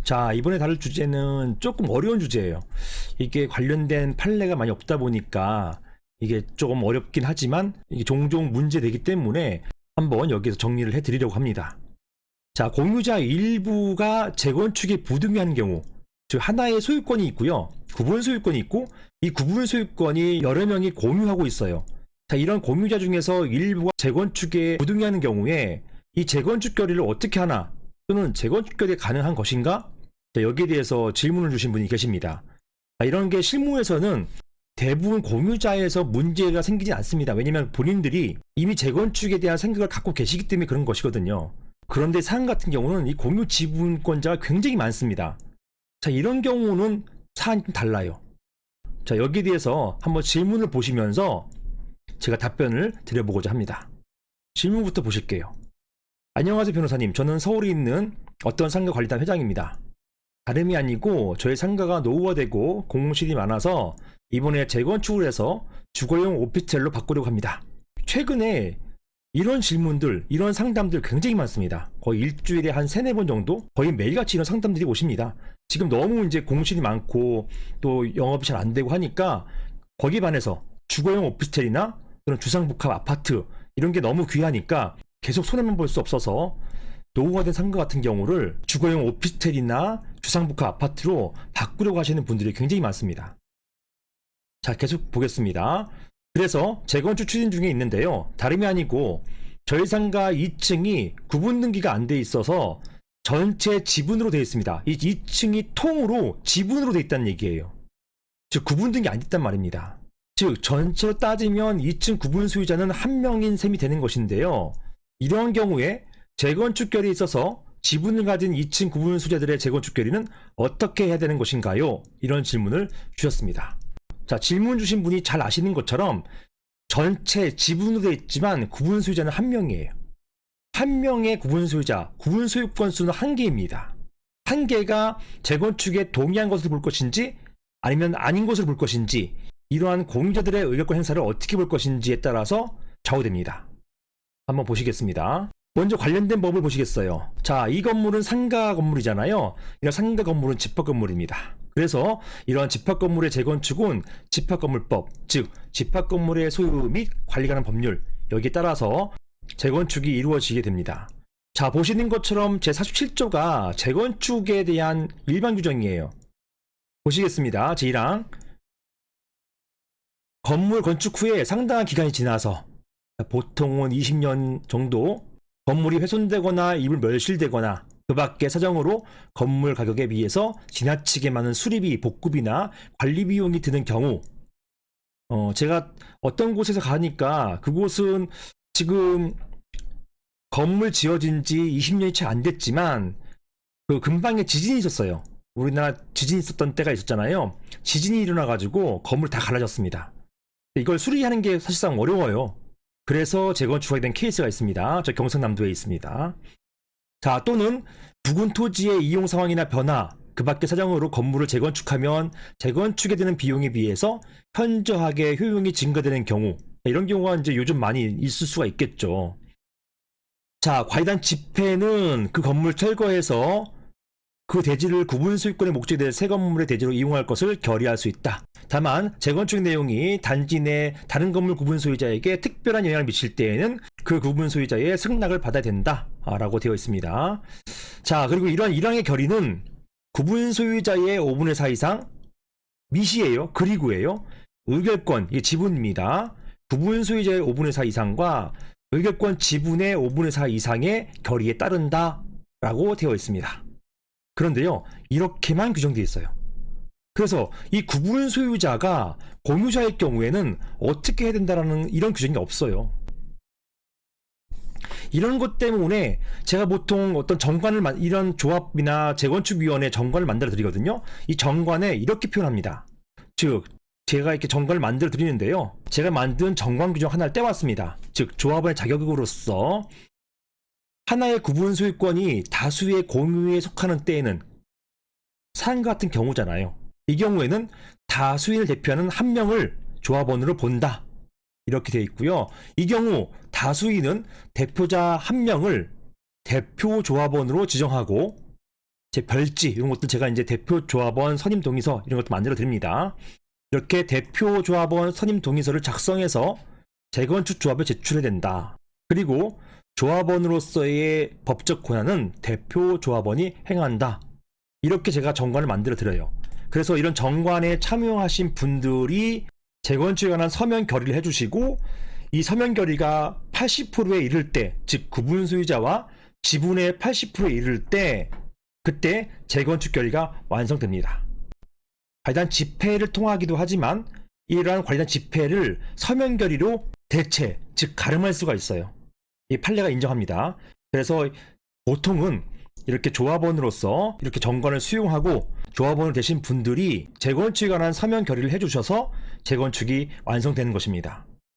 자, 이번에 다룰 주제는 조금 어려운 주제예요. 이게 관련된 판례가 많이 없다 보니까 이게 조금 어렵긴 하지만 이게 종종 문제되기 때문에 한번 여기서 정리를 해드리려고 합니다. 자, 공유자 일부가 재건축에 부등기하는 경우, 즉 하나의 소유권이 있고요, 구분 소유권이 있고 이 구분 소유권이 여러 명이 공유하고 있어요. 자, 이런 공유자 중에서 일부가 재건축에 부등기하는 경우에 이 재건축 결의를 어떻게 하나, 또는 재건축 결의 가능한 것인가? 자, 여기에 대해서 질문을 주신 분이 계십니다. 자, 이런 게 실무에서는 대부분 공유자에서 문제가 생기지 않습니다. 왜냐하면 본인들이 이미 재건축에 대한 생각을 갖고 계시기 때문에 그런 것이거든요. 그런데 사안 같은 경우는 이 공유 지분권자가 굉장히 많습니다. 자, 이런 경우는 사안이 좀 달라요. 자, 여기에 대해서 한번 질문을 보시면서 제가 답변을 드려보고자 합니다. 질문부터 보실게요. 안녕하세요, 변호사님. 저는 서울에 있는 어떤 상가관리단 회장입니다. 다름이 아니고 저희 상가가 노후화되고 공실이 많아서 이번에 재건축을 해서 주거용 오피스텔로 바꾸려고 합니다. 최근에 이런 질문들, 이런 상담들 굉장히 많습니다. 거의 일주일에 한 3-4번 정도? 거의 매일같이 이런 상담들이 오십니다. 지금 너무 이제 공실이 많고 또 영업이 잘 안 되고 하니까 거기에 반해서 주거용 오피스텔이나 또는 주상복합 아파트 이런 게 너무 귀하니까 계속 손해만 볼 수 없어서 노후화된 상가 같은 경우를 주거용 오피스텔이나 주상복합 아파트로 바꾸려고 하시는 분들이 굉장히 많습니다. 자, 계속 보겠습니다. 그래서 재건축 추진 중에 있는데요. 다름이 아니고 저희 상가 2층이 구분 등기가 안 돼 있어서 전체 지분으로 되어 있습니다. 이 2층이 통으로 지분으로 되어 있다는 얘기예요. 즉 구분 등기 안 됐단 말입니다. 즉 전체로 따지면 2층 구분 소유자는 한 명인 셈이 되는 것인데요. 이러한 경우에 재건축 결의에 있어서 지분을 가진 2층 구분 소유자들의 재건축 결의는 어떻게 해야 되는 것인가요? 이런 질문을 주셨습니다. 자, 질문 주신 분이 잘 아시는 것처럼 전체 지분으로 되어 있지만 구분 소유자는 한 명이에요. 한 명의 구분 소유자, 구분 소유권 수는 한 개입니다. 한 개가 재건축에 동의한 것으로 볼 것인지 아니면 아닌 것으로 볼 것인지, 이러한 공유자들의 의결권 행사를 어떻게 볼 것인지에 따라서 좌우됩니다. 한번 보시겠습니다. 먼저 관련된 법을 보시겠어요. 자, 이 건물은 상가 건물이잖아요. 이런 상가 건물은 집합 건물입니다. 그래서 이러한 집합 건물의 재건축은 집합 건물법, 즉 집합 건물의 소유 및 관리에 관한 법률, 여기에 따라서 재건축이 이루어지게 됩니다. 자, 보시는 것처럼 제47조가 재건축에 대한 일반 규정이에요. 보시겠습니다. 제1항. 건물 건축 후에 상당한 기간이 지나서, 보통은 20년 정도, 건물이 훼손되거나 이불 멸실되거나 그 밖의 사정으로 건물 가격에 비해서 지나치게 많은 수리비, 복구비나 관리 비용이 드는 경우, 제가 어떤 곳에서 가니까 그곳은 지금 건물 지어진 지 20년이 채 안 됐지만 그 근방에 지진이 있었어요. 우리나라 지진이 있었던 때가 있었잖아요. 지진이 일어나가지고 건물 다 갈라졌습니다. 이걸 수리하는 게 사실상 어려워요. 그래서 재건축하게 된 케이스가 있습니다. 저 경상남도에 있습니다. 자, 또는 부근 토지의 이용 상황이나 변화, 그 밖의 사정으로 건물을 재건축하면 재건축에 드는 비용에 비해서 현저하게 효용이 증가되는 경우, 이런 경우가 이제 요즘 많이 있을 수가 있겠죠. 자, 관리단 집회는 그 건물 철거해서 그 대지를 구분 소유권의 목적에 대해 새 건물의 대지로 이용할 것을 결의할 수 있다. 다만 재건축 내용이 단지 내 다른 건물 구분 소유자에게 특별한 영향을 미칠 때에는 그 구분 소유자의 승낙을 받아야 된다 라고 되어 있습니다. 자, 그리고 이러한 1항의 결의는 구분 소유자의 5분의 4 이상, 미시예요, 그리고예요, 의결권, 이게 지분입니다. 구분 소유자의 5분의 4 이상과 의결권 지분의 5분의 4 이상의 결의에 따른다 라고 되어 있습니다. 그런데요, 이렇게만 규정되어 있어요. 그래서 이 구분 소유자가 공유자일 경우에는 어떻게 해야 된다라는 이런 규정이 없어요. 이런 것 때문에 제가 보통 어떤 정관을, 이런 조합이나 재건축위원회 정관을 만들어 드리거든요. 이 정관에 이렇게 표현합니다. 즉, 제가 이렇게 정관을 만들어 드리는데요, 제가 만든 정관 규정 하나를 떼왔습니다. 즉, 조합원의 자격으로서 하나의 구분 소유권이 다수의 공유에 속하는 때에는, 상가 같은 경우잖아요. 이 경우에는 다수인을 대표하는 한 명을 조합원으로 본다, 이렇게 되어 있고요. 이 경우 다수인은 대표자 한 명을 대표 조합원으로 지정하고 제 별지 이런 것들 제가 이제 대표 조합원 선임 동의서 이런 것도 만들어 드립니다. 이렇게 대표 조합원 선임 동의서를 작성해서 재건축 조합에 제출해야 된다. 그리고 조합원으로서의 법적 권한은 대표 조합원이 행한다. 이렇게 제가 정관을 만들어 드려요. 그래서 이런 정관에 참여하신 분들이 재건축에 관한 서면 결의를 해주시고, 이 서면 결의가 80%에 이를 때, 즉 구분 소유자와 지분의 80%에 이를 때, 그때 재건축 결의가 완성됩니다. 관련 집회를 통하기도 하지만 이러한 관련 집회를 서면 결의로 대체, 즉 가름할 수가 있어요. 이 판례가 인정합니다. 그래서 보통은 이렇게 조합원으로서 이렇게 정관을 수용하고 조합원으로 되신 분들이 재건축에 관한 서면 결의를 해주셔서 재건축이 완성되는 것입니다.